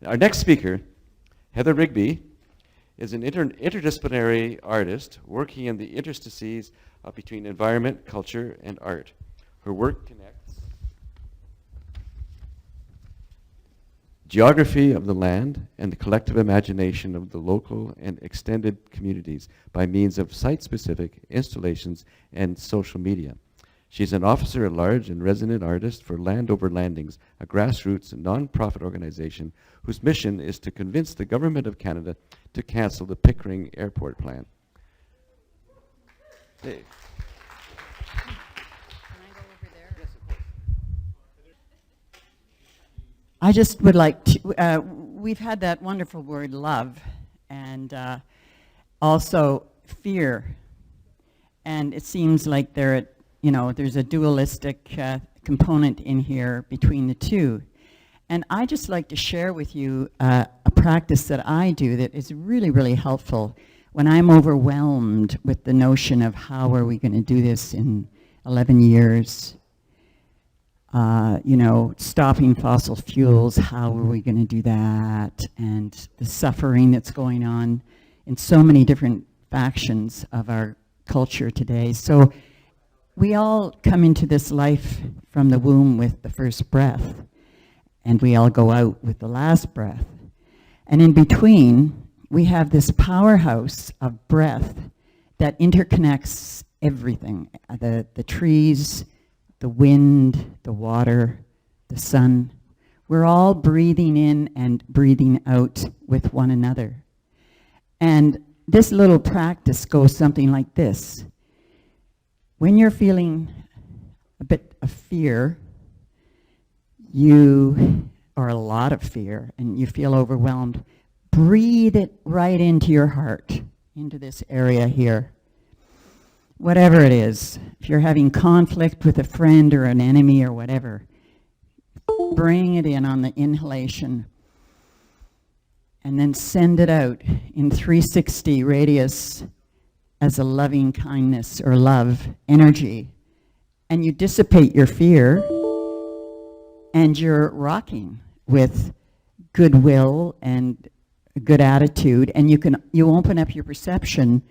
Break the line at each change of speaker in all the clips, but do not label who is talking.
Our next speaker, Heather Rigby, is an interdisciplinary artist working in the interstices between environment, culture, and art. Her work connects geography of the land and the collective imagination of the local and extended communities by means of site-specific installations and social media. She's an officer at large and resident artist for Land Over Landings, a grassroots non-profit organization whose mission is to convince the Government of Canada to cancel the Pickering Airport plan. Hey.
I just would like to, we've had that wonderful word love and also fear. And it seems like there's a dualistic component in here between the two. And I just like to share with you a practice that I do that is really, really helpful when I'm overwhelmed with the notion of how are we going to do this in 11 years. Stopping fossil fuels, how are we going to do that? And the suffering that's going on in so many different factions of our culture today. So we all come into this life from the womb with the first breath, and we all go out with the last breath. And in between, we have this powerhouse of breath that interconnects everything, the trees, the wind, the water, the sun. We're all breathing in and breathing out with one another. And this little practice goes something like this. When you're feeling a bit of fear, or a lot of fear, and you feel overwhelmed, breathe it right into your heart, into this area here. Whatever it is, if you're having conflict with a friend or an enemy or whatever, bring it in on the inhalation and then send it out in 360 radius as a loving kindness or love energy. And you dissipate your fear and you're rocking with goodwill and a good attitude, and you open up your perception.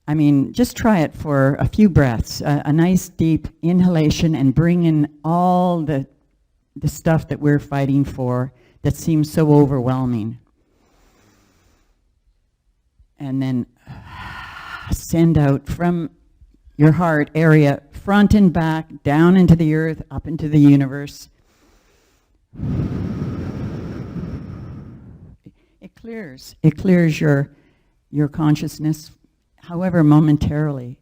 I mean, just try it for a few breaths, a nice deep inhalation, and bring in all the stuff that we're fighting for that seems so overwhelming. And then send out from your heart area, front and back, down into the earth, up into the universe. It clears your consciousness, however momentarily.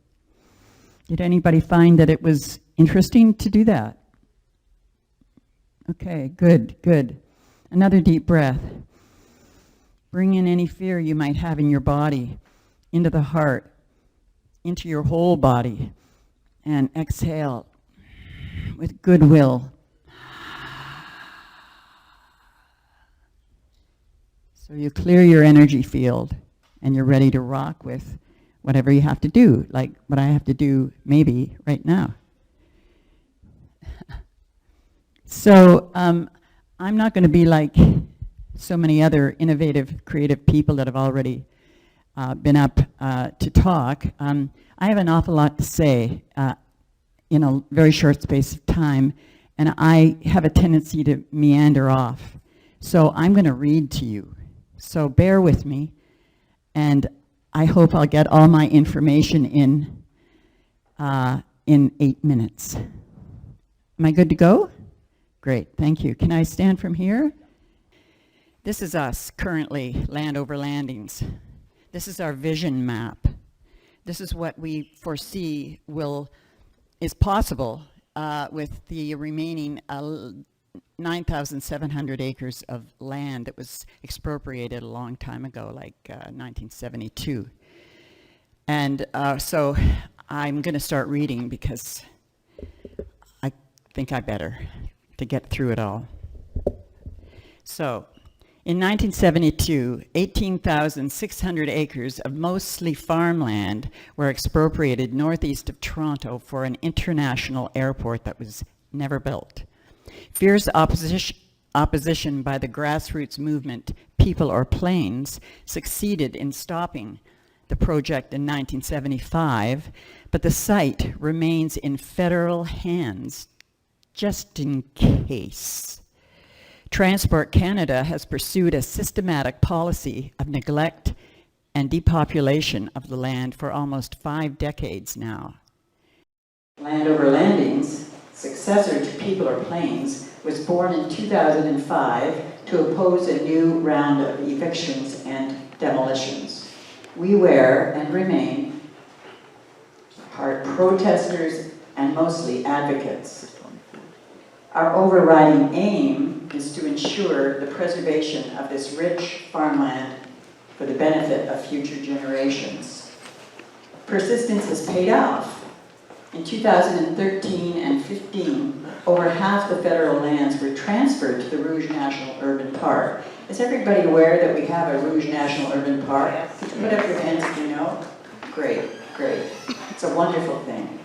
Did anybody find that it was interesting to do that? Okay, good. Another deep breath. Bring in any fear you might have in your body, into the heart, into your whole body, and exhale with goodwill. So you clear your energy field, and you're ready to rock with whatever you have to do, like what I have to do maybe right now. So I'm not going to be like so many other innovative, creative people that have already been up to talk. I have an awful lot to say in a very short space of time, and I have a tendency to meander off. So I'm going to read to you. So bear with me, and I hope I'll get all my information in 8 minutes. Am I good to go? Great, thank you. Can I stand from here? This is us currently, Land Over Landings. This is our vision map. This is what we foresee is possible with the remaining 9,700 acres of land that was expropriated a long time ago, like 1972. And so I'm going to start reading because I think I better to get through it all. So, in 1972, 18,600 acres of mostly farmland were expropriated northeast of Toronto for an international airport that was never built. Fierce opposition Opposition by the grassroots movement People or Plains succeeded in stopping the project in 1975, but the site remains in federal hands just in case. Transport Canada has pursued a systematic policy of neglect and depopulation of the land for almost 5 decades now. Landover Landings, successor to People or Plains, was born in 2005 to oppose a new round of evictions and demolitions. We were and remain hard protesters and mostly advocates. Our overriding aim is to ensure the preservation of this rich farmland for the benefit of future generations. Persistence has paid off. In 2013 and 15, over half the federal lands were transferred to the Rouge National Urban Park. Is everybody aware that we have a Rouge National Urban Park? Put up your hands if you know. Great, great. It's a wonderful thing.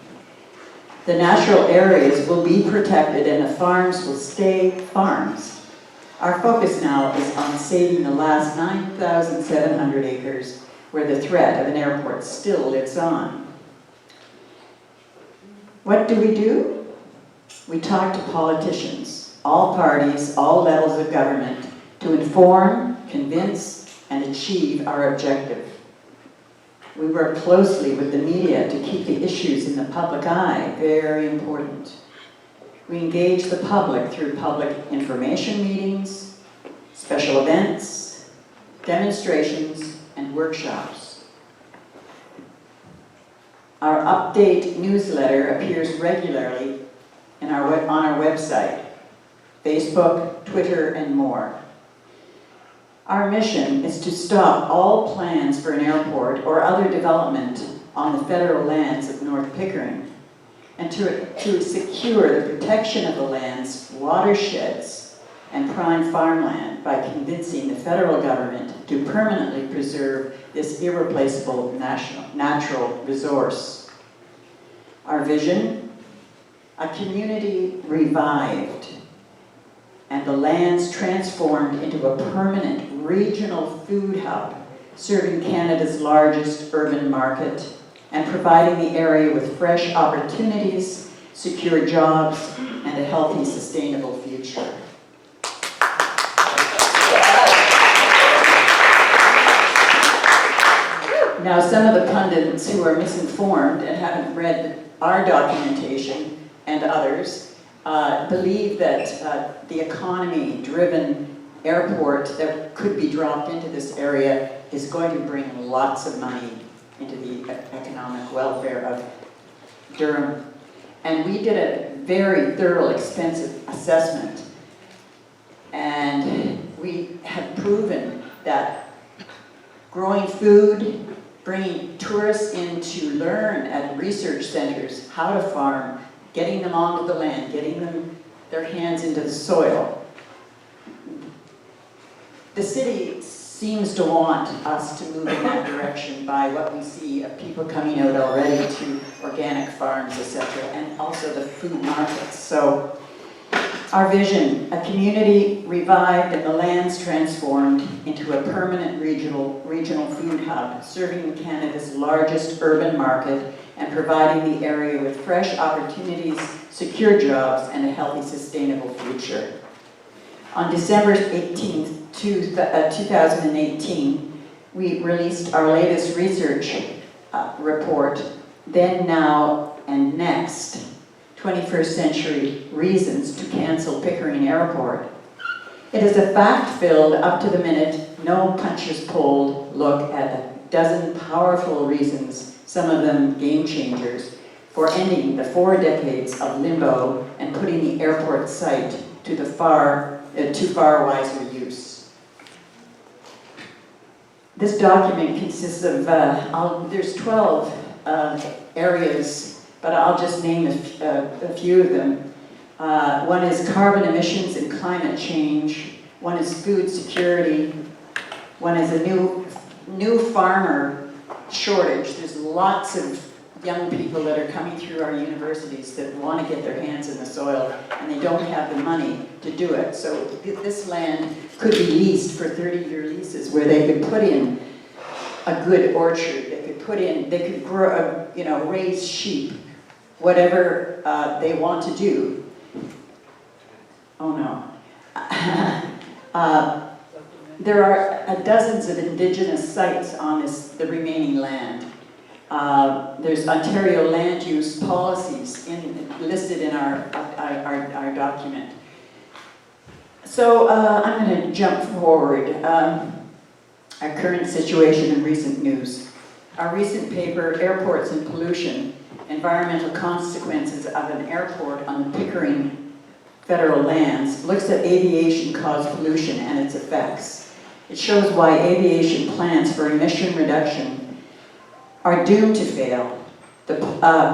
The natural areas will be protected and the farms will stay farms. Our focus now is on saving the last 9,700 acres where the threat of an airport still lives on. What do? We talk to politicians, all parties, all levels of government, to inform, convince, and achieve our objective. We work closely with the media to keep the issues in the public eye, very important. We engage the public through public information meetings, special events, demonstrations, and workshops. Our update newsletter appears regularly on our website, Facebook, Twitter, and more. Our mission is to stop all plans for an airport or other development on the federal lands of North Pickering, and to secure the protection of the land's watersheds and prime farmland by convincing the federal government to permanently preserve this irreplaceable natural resource. Our vision, a community revived and the lands transformed into a permanent regional food hub, serving Canada's largest urban market and providing the area with fresh opportunities, secure jobs, and a healthy, sustainable future. Now, some of the pundits who are misinformed and haven't read our documentation and others believe that the economy-driven airport that could be dropped into this area is going to bring lots of money into the economic welfare of Durham. And we did a very thorough, expensive assessment. And we have proven that growing food, bringing tourists in to learn at research centers how to farm, getting them onto the land, getting them their hands into the soil. The city seems to want us to move in that direction by what we see of people coming out already to organic farms, etc., and also the food markets. So our vision, a community revived and the lands transformed into a permanent regional food hub, serving Canada's largest urban market and providing the area with fresh opportunities, secure jobs, and a healthy, sustainable future. On December 18th, 2018, we released our latest research report, Then, Now, and Next, 21st Century Reasons to Cancel Pickering Airport. It is a fact-filled, up-to-the-minute, no punches pulled look at a dozen powerful reasons, some of them game changers, for ending the 4 decades of limbo and putting the airport site to far wiser use. This document consists of, there's 12 areas, but I'll just name a few of them. One is carbon emissions and climate change. One is food security. One is a new farmer shortage. There's lots of young people that are coming through our universities that want to get their hands in the soil, and they don't have the money to do it. So this land could be leased for 30-year leases where they could put in a good orchard, they could grow, raise sheep, whatever they want to do. Oh no. There are dozens of indigenous sites on the remaining land. There's Ontario land use policies listed in our document. So I'm going to jump forward. Our current situation and recent news. Our recent paper, Airports and Pollution, Environmental Consequences of an Airport on the Pickering federal lands, looks at aviation-caused pollution and its effects. It shows why aviation plans for emission reduction are doomed to fail. The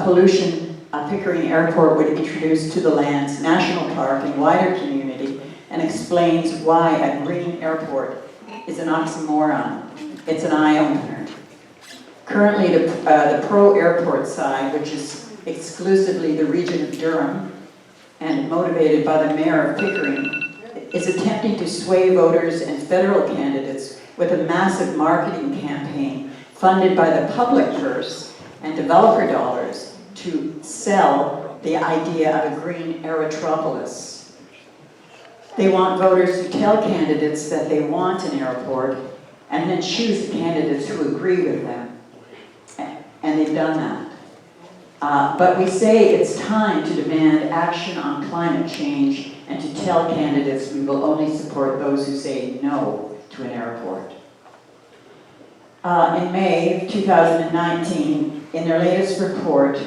pollution Pickering Airport would introduce to the land's national park and wider community, and explains why a green airport is an oxymoron. It's an eye-opener. Currently, the pro-airport side, which is exclusively the region of Durham and motivated by the mayor of Pickering, is attempting to sway voters and federal candidates with a massive marketing campaign funded by the public purse and developer dollars to sell the idea of a green aerotropolis. They want voters to tell candidates that they want an airport and then choose the candidates who agree with them. And they've done that. But we say it's time to demand action on climate change and to tell candidates we will only support those who say no to an airport. In May of 2019, in their latest report,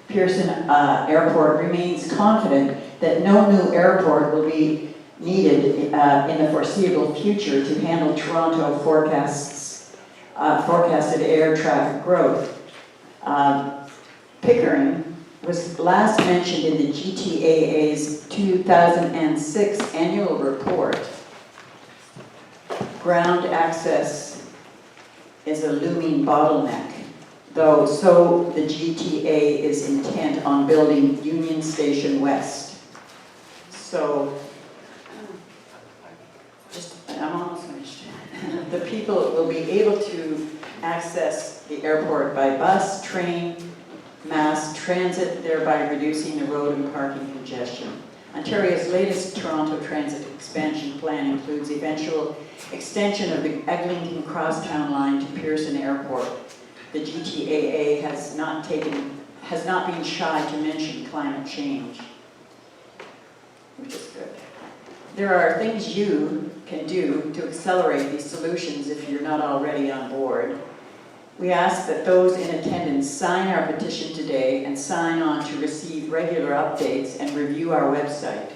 Pearson Airport remains confident that no new airport will be needed in the foreseeable future to handle Toronto forecasted air traffic growth. Pickering was last mentioned in the GTAA's 2006 annual report. Ground access is a looming bottleneck, though so the GTA is intent on building Union Station West. So, I'm almost finished. The people will be able to access the airport by bus, train, mass transit, thereby reducing the road and parking congestion. Ontario's latest Toronto transit expansion plan includes eventual extension of the Eglinton Crosstown line to Pearson Airport. The GTAA has not been shy to mention climate change, which is good. There are things you can do to accelerate these solutions if you're not already on board. We ask that those in attendance sign our petition today and sign on to receive regular updates and review our website.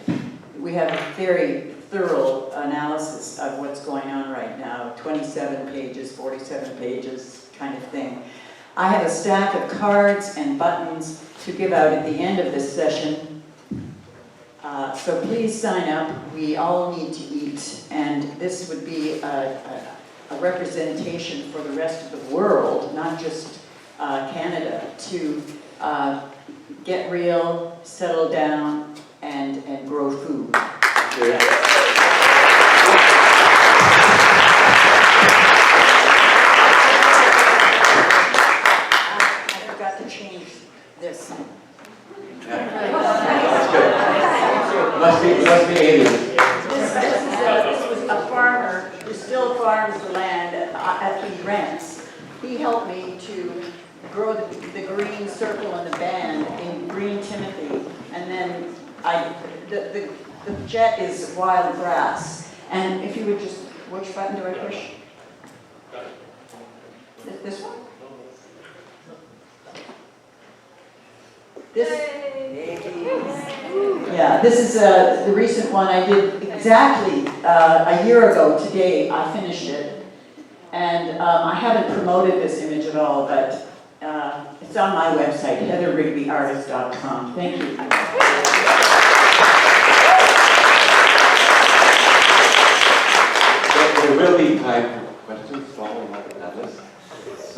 We have a very thorough analysis of what's going on right now, 27 pages, 47 pages kind of thing. I have a stack of cards and buttons to give out at the end of this session. So please sign up. We all need to eat, and this would be a representation for the rest of the world, not just Canada, to get real, settle down, and grow food.
I
forgot to change this.
That's good. Must be aliens.
This was a farmer who still farms the land at he rents. He helped me to grow the green circle and the band in green Timothy, and then the jet is wild grass. And if you would just, which button do I push? This one? This? Yeah, this is the recent one I did exactly a year ago today. I finished it. And I haven't promoted this image at all, but it's on my website, heatherrigbyartist.com. Thank you.
There will be time for